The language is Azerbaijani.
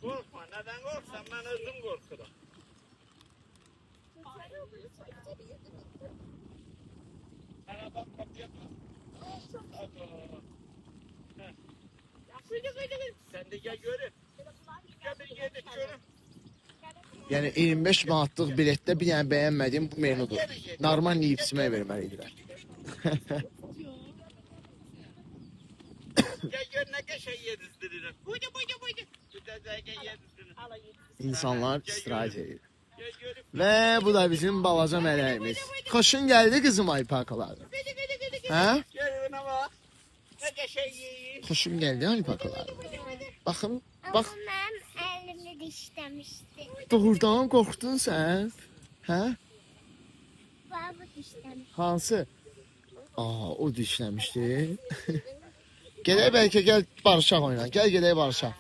Korkma, neden korksan ben özüm korkurum. Sana bak kapıya bak. Sen de gel görün. Gel bir yedik görün. Yəni 25 manatlıq biletdə bir dənə bəyənmədiyim bu menudur. Normal yeyib-içməyə verməlidirlər. Gel gör ne geçe yedizdirir. Buydu. Bir de gel yedizdirir. İnsanlar istirahət edir. Gel görün. Və bu da bizim balaca mələyimiz. Xoşun gəldi qızım alpakalar. Hə? Gel ona bak. Ne geçe yiyir. Xoşum gəldi alpakalar. Baxın, bax. Ama benim elimi dişlemişti. Doğrudan qorxdun sən? Hə? Baba dişlemişti. Hansı? O dişləmişdi. Gedək bəlkə gəl barışaq oyna. Gəl gedək barışaq.